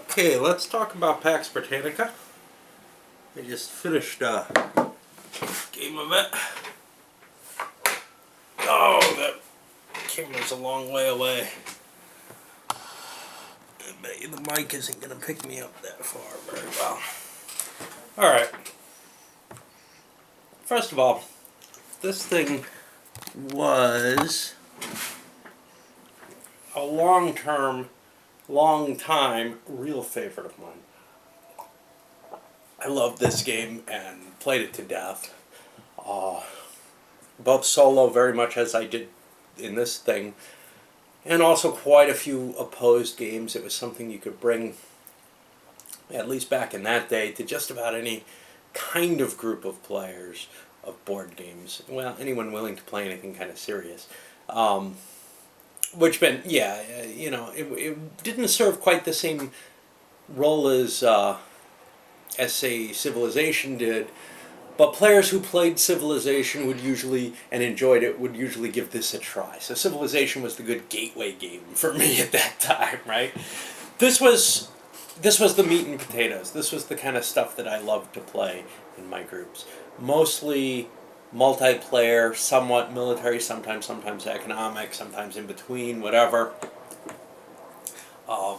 Okay, let's talk about Pax Brittanica. I just finished a game of it. Oh, that camera's a long way away. I bet you the mic isn't going to pick me up that far very well. Alright. First of all, this thing was a long-time real favorite of mine. I loved this game and played it to death. Both solo, very much as I did in this thing, and also quite a few opposed games. It was something you could bring, at least back in that day, to just about any kind of group of players of board games. Well, anyone willing to play anything kind of serious. Which meant, yeah, you know, it didn't serve quite the same role as say, Civilization did, but players who played Civilization would usually, and enjoyed it, would usually give this a try. So Civilization was the good gateway game for me at that time, right? This was the meat and potatoes. This was the kind of stuff that I loved to play in my groups. Mostly multiplayer, somewhat military, sometimes economic, sometimes in between, whatever. A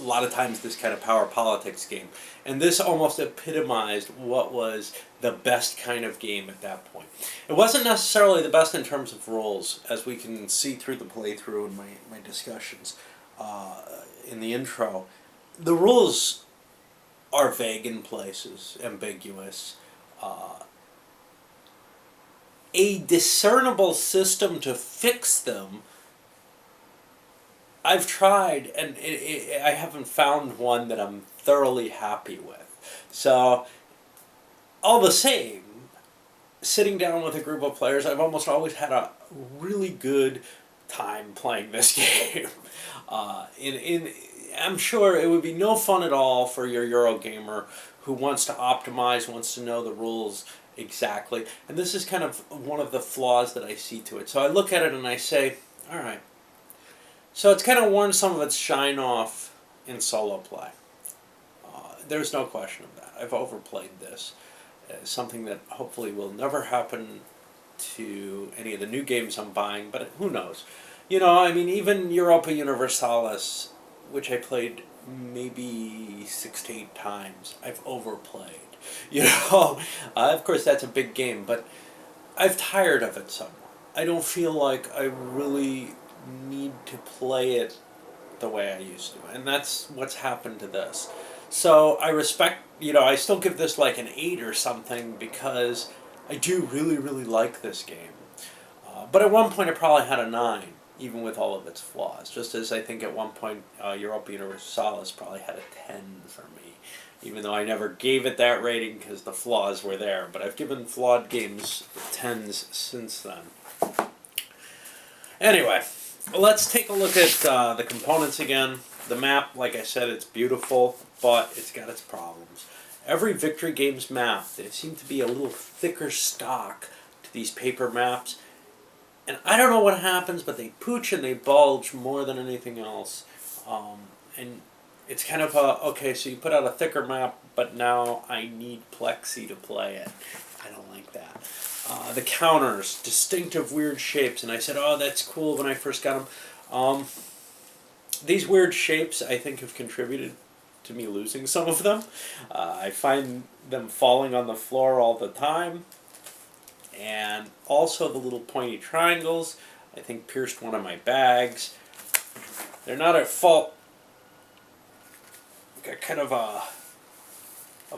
lot of times this kind of power politics game. And this almost epitomized what was the best kind of game at that point. It wasn't necessarily the best in terms of rules, as we can see through the playthrough and my discussions in the intro. The rules are vague in places, ambiguous. A discernible system to fix them, I've tried, and I haven't found one that I'm thoroughly happy with. So, all the same, sitting down with a group of players, I've almost always had a really good time playing this game. I'm sure it would be no fun at all for your Eurogamer who wants to optimize, wants to know the rules exactly. And this is kind of one of the flaws that I see to it. So I look at it and I say, all right, so it's kind of worn some of its shine off in solo play. There's no question of that. I've overplayed this. Something that hopefully will never happen to any of the new games I'm buying, but who knows? You know, I mean, even Europa Universalis, which I played maybe 6 to 8 times, I've overplayed. You know, of course that's a big game, but I've tired of it somewhat. I don't feel like I really need to play it the way I used to, and that's what's happened to this. So I respect, you know, I still give this like an 8 or something because I do really like this game. But at one point I probably had a 9, even with all of its flaws. Just as I think at one point Europa Universalis probably had a 10 for me, even though I never gave it that rating because the flaws were there. But I've given flawed games 10s since then. Anyway, let's take a look at the components again. The map, like I said, it's beautiful, but it's got its problems. Every Victory Games map, they seem to be a little thicker stock to these paper maps. And I don't know what happens, but they pooch and they bulge more than anything else. And it's kind of a, okay, so you put out a thicker map, but now I need plexi to play it. I don't like that. The counters, distinctive weird shapes, and I said, oh, that's cool when I first got them. These weird shapes, I think, have contributed to me losing some of them. I find them falling on the floor all the time. And also the little pointy triangles, I think, pierced one of my bags. They're not at fault. Got kind of a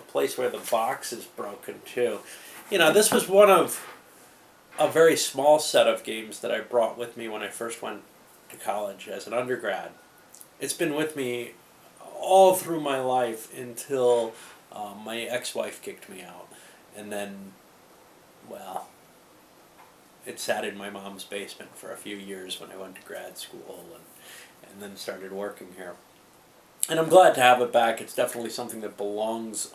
place where the box is broken, too. You know, this was one of a very small set of games that I brought with me when I first went to college as an undergrad. It's been with me all through my life until my ex-wife kicked me out. And then, well, it sat in my mom's basement for a few years when I went to grad school and then started working here. And I'm glad to have it back. It's definitely something that belongs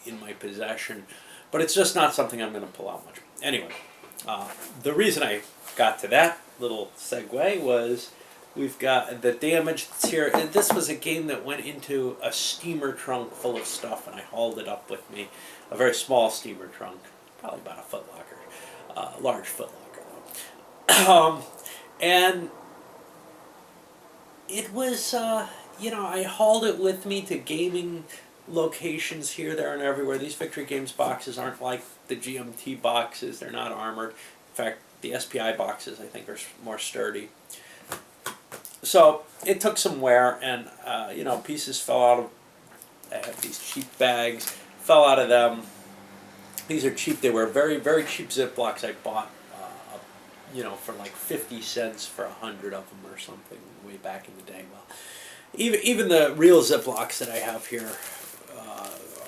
in my possession, but it's just not something I'm going to pull out much. Anyway, the reason I got to that little segue was We've got the damage that's here. And this was a game that went into a steamer trunk full of stuff, and I hauled it up with me. A very small steamer trunk, probably about a Foot Locker, large Foot Locker though. And it was, I hauled it with me to gaming locations here, there, and everywhere. These Victory Games boxes aren't like the GMT boxes. They're not armored. In fact, the SPI boxes, I think, are more sturdy. So it took some wear, and pieces fell out of. I have these cheap bags, fell out of them. These are cheap. They were very, very cheap Ziplocs I bought, for like 50 cents for 100 of them or something way back in the day. Well, even the real Ziplocs that I have here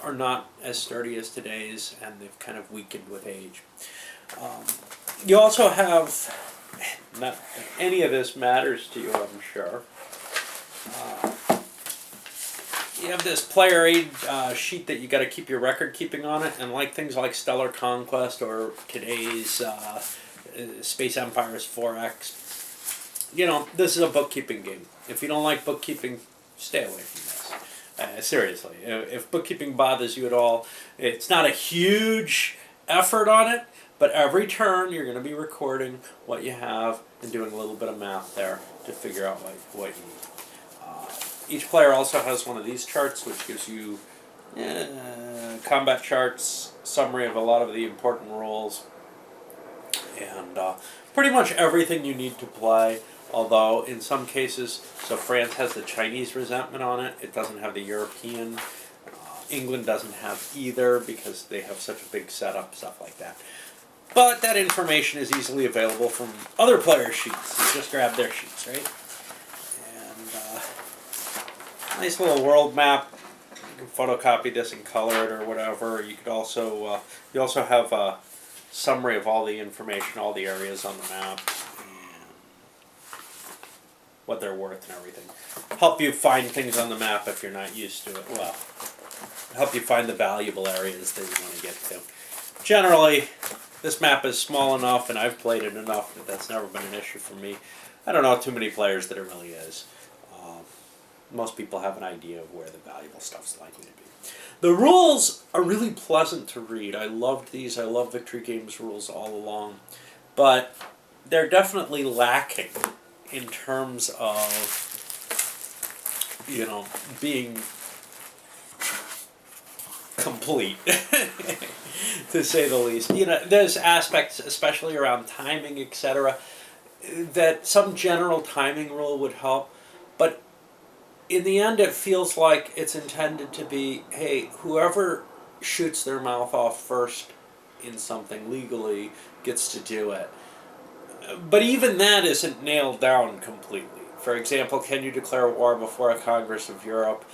are not as sturdy as today's, and they've kind of weakened with age. You also have. Not that any of this matters to you, I'm sure. You have this player aid sheet that you got to keep your record keeping on it, and like things like Stellar Conquest or today's Space Empires 4X, this is a bookkeeping game. If you don't like bookkeeping, stay away from this. Seriously, if bookkeeping bothers you at all, it's not a huge effort on it. But every turn, you're going to be recording what you have and doing a little bit of math there to figure out what you need. Each player also has one of these charts, which gives you combat charts, summary of a lot of the important rules, and pretty much everything you need to play. Although in some cases, so France has the Chinese resentment on it. It doesn't have the European. England doesn't have either because they have such a big setup, stuff like that. But that information is easily available from other players' sheets. You just grab their sheets, right? And nice little world map. You can photocopy this and color it or whatever. You could also you also have a summary of all the information, all the areas on the map, and what they're worth and everything. Help you find things on the map if you're not used to it. Well, help you find the valuable areas that you want to get to. Generally, this map is small enough, and I've played it enough that that's never been an issue for me. I don't know too many players that it really is. Most people have an idea of where the valuable stuff's likely to be. The rules are really pleasant to read. I loved these. I love Victory Games rules all along. But they're definitely lacking in terms of, being complete, to say the least. There's aspects, especially around timing, etc., that some general timing rule would help, but in the end it feels like it's intended to be, hey, whoever shoots their mouth off first in something legally gets to do it. But even that isn't nailed down completely. For example, can you declare war before a Congress of Europe?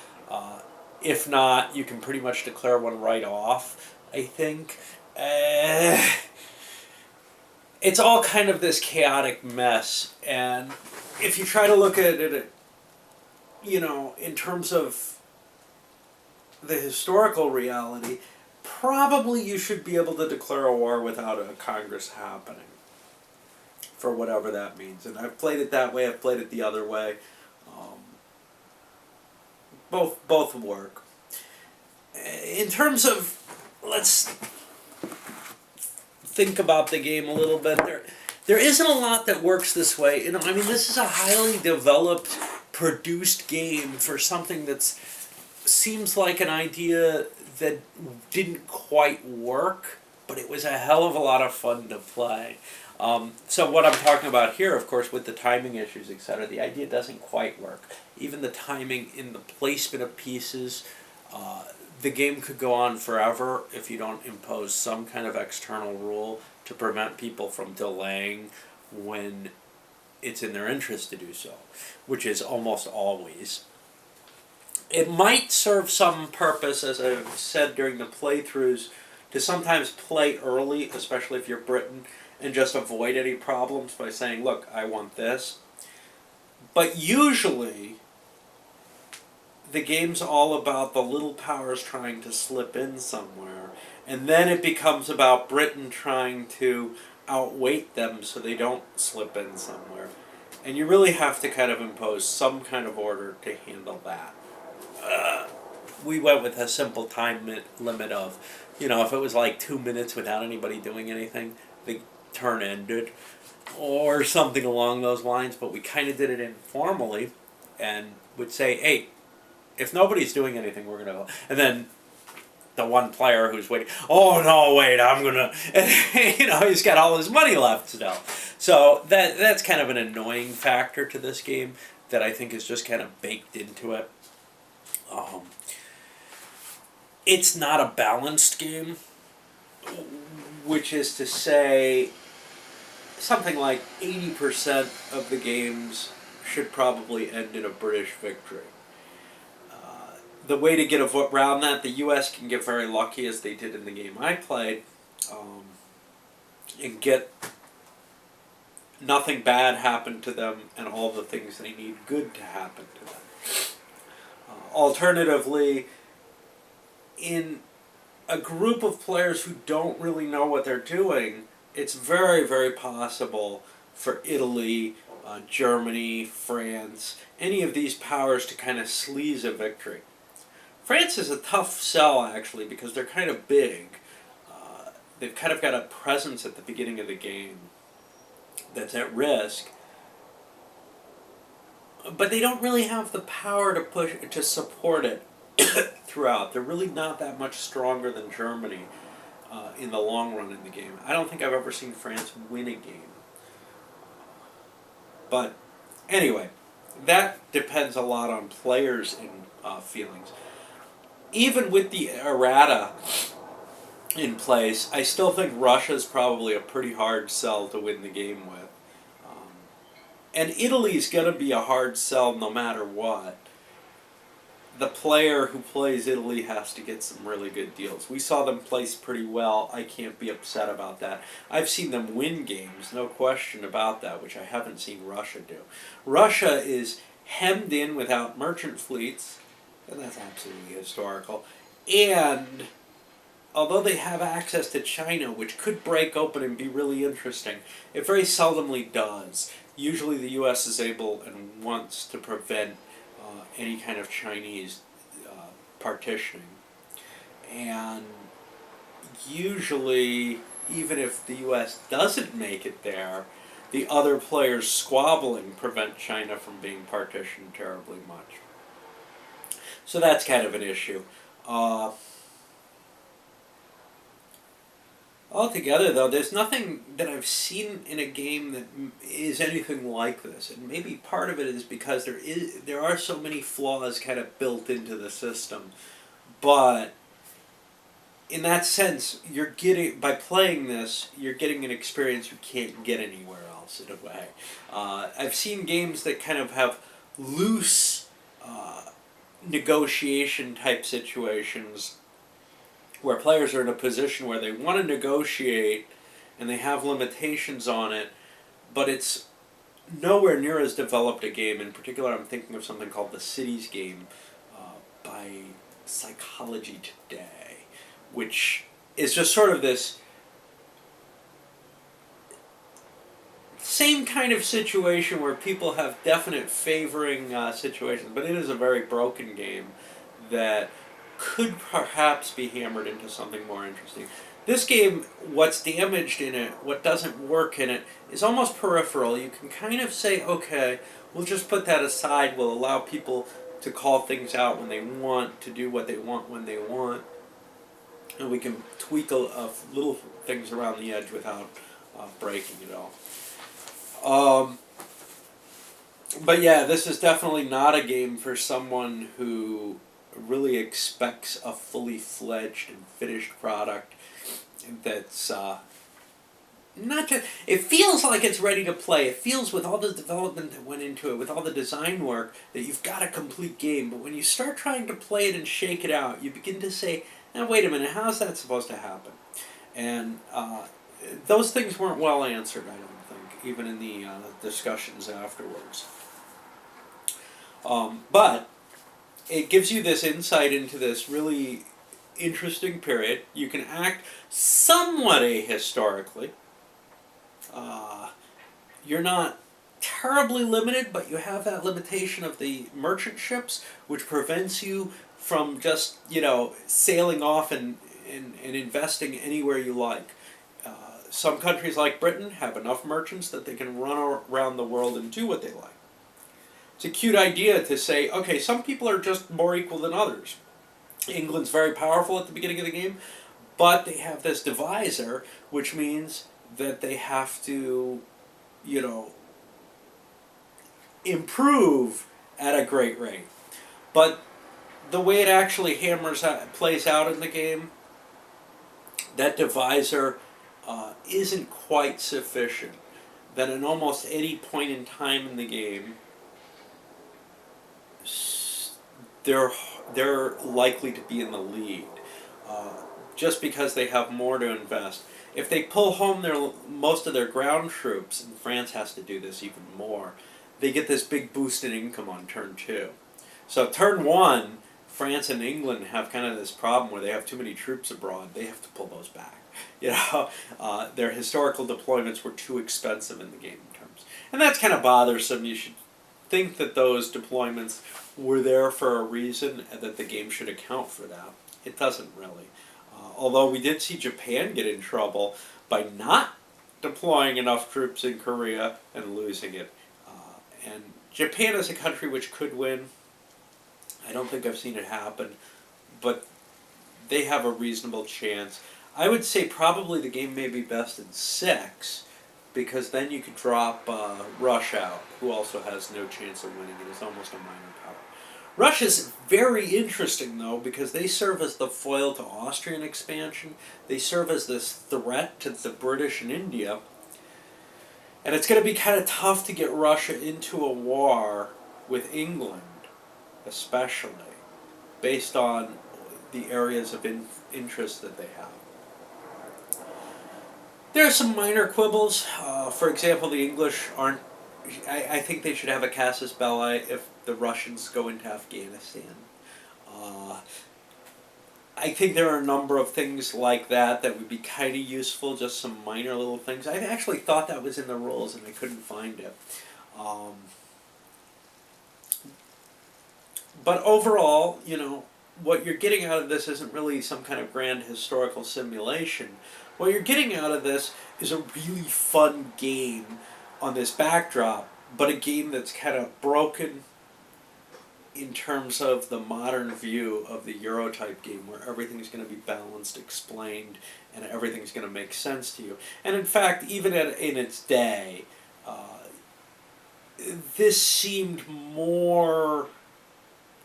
If not, you can pretty much declare one right off, I think. It's all kind of this chaotic mess, and if you try to look at it, in terms of the historical reality, probably you should be able to declare a war without a Congress happening, for whatever that means. And I've played it that way, I've played it the other way. Both work. In terms of, let's think about the game a little bit. There isn't a lot that works this way. This is a highly developed, produced game for something that seems like an idea that didn't quite work, but it was a hell of a lot of fun to play. So what I'm talking about here, of course, with the timing issues, etc., the idea doesn't quite work. Even the timing in the placement of pieces, the game could go on forever if you don't impose some kind of external rule to prevent people from delaying when it's in their interest to do so, which is almost always. It might serve some purpose, as I've said during the playthroughs, to sometimes play early, especially if you're Britain, and just avoid any problems by saying, look, I want this. But usually, the game's all about the little powers trying to slip in somewhere, and then it becomes about Britain trying to outweight them so they don't slip in somewhere. And you really have to kind of impose some kind of order to handle that. We went with a simple time limit of, if it was like 2 minutes without anybody doing anything, the turn ended, or something along those lines. But we kind of did it informally, and would say, "Hey, if nobody's doing anything, we're gonna." And then the one player who's waiting, "Oh no, wait, I'm gonna," and, he's got all his money left still. So that's kind of an annoying factor to this game that I think is just kind of baked into it. It's not a balanced game, which is to say something like 80% of the games should probably end in a British victory. The way to get around that, the U.S. can get very lucky, as they did in the game I played, and get nothing bad happen to them and all the things they need good to happen to them. Alternatively, in a group of players who don't really know what they're doing, it's very, very possible for Italy, Germany, France, any of these powers to kind of sleaze a victory. France is a tough sell, actually, because they're kind of big. They've kind of got a presence at the beginning of the game that's at risk, but they don't really have the power to support it throughout. They're really not that much stronger than Germany in the long run in the game. I don't think I've ever seen France win a game. But anyway, that depends a lot on players and feelings. Even with the errata in place, I still think Russia's probably a pretty hard sell to win the game with. And Italy's going to be a hard sell no matter what. The player who plays Italy has to get some really good deals. We saw them place pretty well. I can't be upset about that. I've seen them win games, no question about that, which I haven't seen Russia do. Russia is hemmed in without merchant fleets, and that's absolutely historical. And although they have access to China, which could break open and be really interesting, it very seldomly does. Usually the U.S. is able and wants to prevent any kind of Chinese partitioning. And usually, even if the U.S. doesn't make it there, the other players squabbling prevent China from being partitioned terribly much. So that's kind of an issue. Altogether, though, there's nothing that I've seen in a game that is anything like this, and maybe part of it is because there are so many flaws kind of built into the system. But in that sense, by playing this, you're getting an experience you can't get anywhere else in a way. I've seen games that kind of have loose negotiation type situations where players are in a position where they want to negotiate and they have limitations on it, but it's nowhere near as developed a game. In particular, I'm thinking of something called the Cities game by Psychology Today, which is just sort of this same kind of situation where people have definite favoring situations, but it is a very broken game that could perhaps be hammered into something more interesting. This game, what's damaged in it, what doesn't work in it, is almost peripheral. You can kind of say, okay, we'll just put that aside. We'll allow people to call things out when they want, to do what they want when they want. And we can tweak little things around the edge without breaking it all. But yeah, this is definitely not a game for someone who really expects a fully fledged and finished product that's not just, it feels like it's ready to play. It feels, with all the development that went into it, with all the design work, that you've got a complete game. But when you start trying to play it and shake it out, you begin to say, now wait a minute, how's that supposed to happen? And those things weren't well answered, I don't think, even in the discussions afterwards. But it gives you this insight into this really interesting period. You can act somewhat ahistorically. You're not terribly limited, but you have that limitation of the merchant ships, which prevents you from just, sailing off and investing anywhere you like. Some countries like Britain have enough merchants that they can run around the world and do what they like. It's a cute idea to say, okay, some people are just more equal than others. England's very powerful at the beginning of the game, but they have this divisor, which means that they have to, you know, improve at a great rate. But the way it actually plays out in the game, that divisor isn't quite sufficient. That at almost any point in time in the game, they're likely to be in the lead, just because they have more to invest. If they pull home most of their ground troops, and France has to do this even more, they get this big boost in income on turn 2. So turn 1, France and England have kind of this problem where they have too many troops abroad. They have to pull those back. Their historical deployments were too expensive in the game terms, and that's kind of bothersome. You should think that those deployments were there for a reason and that the game should account for that. It doesn't really. Although we did see Japan get in trouble by not deploying enough troops in Korea and losing it. And Japan is a country which could win. I don't think I've seen it happen, but they have a reasonable chance. I would say probably the game may be best in 6, because then you could drop Russia out, who also has no chance of winning. It is almost a minor power. Russia's very interesting, though, because they serve as the foil to Austrian expansion. They serve as this threat to the British and India. And it's going to be kind of tough to get Russia into a war with England, especially, based on the areas of interest that they have. There are some minor quibbles. For example, the English aren't... I think they should have a casus belli if the Russians go into Afghanistan. I think there are a number of things like that would be kind of useful, just some minor little things. I actually thought that was in the rules and I couldn't find it. But overall, what you're getting out of this isn't really some kind of grand historical simulation. What you're getting out of this is a really fun game on this backdrop, but a game that's kind of broken in terms of the modern view of the Euro-type game, where everything's going to be balanced, explained, and everything's going to make sense to you. And in fact, even in its day, this seemed more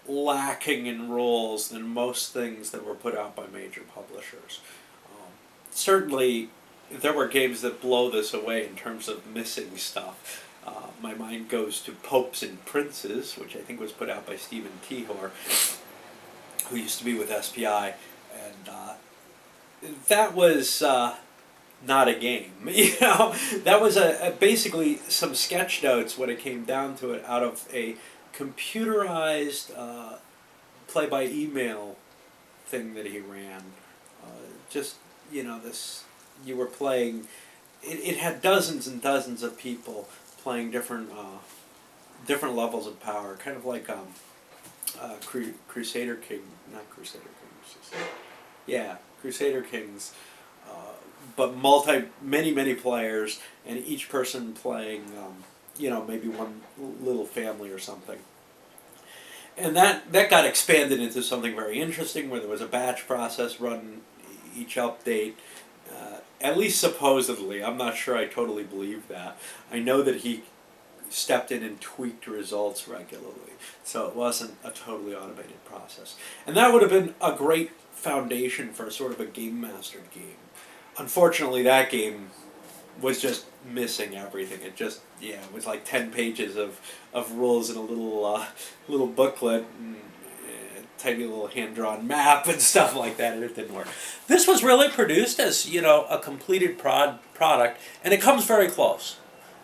lacking in rules than most things that were put out by major publishers. Certainly, there were games that blow this away in terms of missing stuff. My mind goes to Popes and Princes, which I think was put out by Stephen Tihor, who used to be with SPI, and that was not a game. That was basically some sketch notes when it came down to it, out of a computerized play-by-email thing that he ran. You were playing, it had dozens and dozens of people playing different levels of power, kind of like Crusader Kings, but many players, and each person playing, maybe one little family or something. And that got expanded into something very interesting, where there was a batch process run each update, at least supposedly. I'm not sure I totally believe that. I know that he stepped in and tweaked results regularly, so it wasn't a totally automated process. And that would have been a great foundation for sort of a game mastered game. Unfortunately, that game was just missing everything. It was like 10 pages of rules in a little booklet, and tiny little hand-drawn map and stuff like that, and it didn't work. This was really produced as, a completed product, and it comes very close.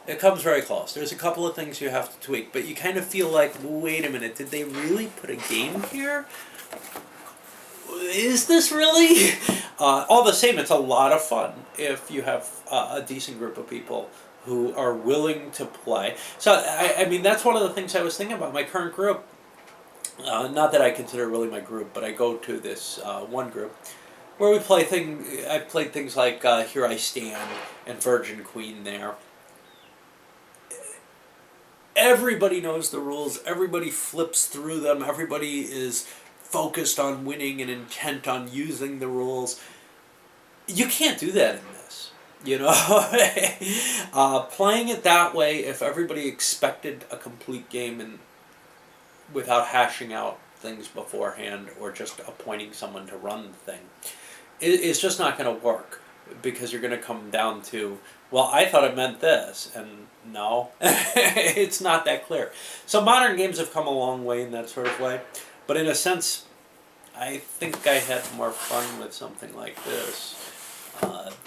There's a couple of things you have to tweak, but you kind of feel like, wait a minute, did they really put a game here? Is this really? All the same, it's a lot of fun if you have a decent group of people who are willing to play. So, I mean, that's one of the things I was thinking about my current group. Not that I consider it really my group, but I go to this one group where we play I played things like Here I Stand and Virgin Queen there. Everybody knows the rules. Everybody flips through them. Everybody is focused on winning and intent on using the rules. You can't do that in this. You know, playing it that way, if everybody expected a complete game and without hashing out things beforehand or just appointing someone to run the thing, it's just not going to work, because you're going to come down to, well, I thought it meant this, and no, it's not that clear. So modern games have come a long way in that sort of way, but in a sense, I think I had more fun with something like this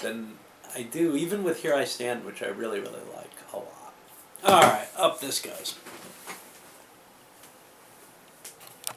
than I do even with Here I Stand, which I really, really like a lot. Alright, up this goes.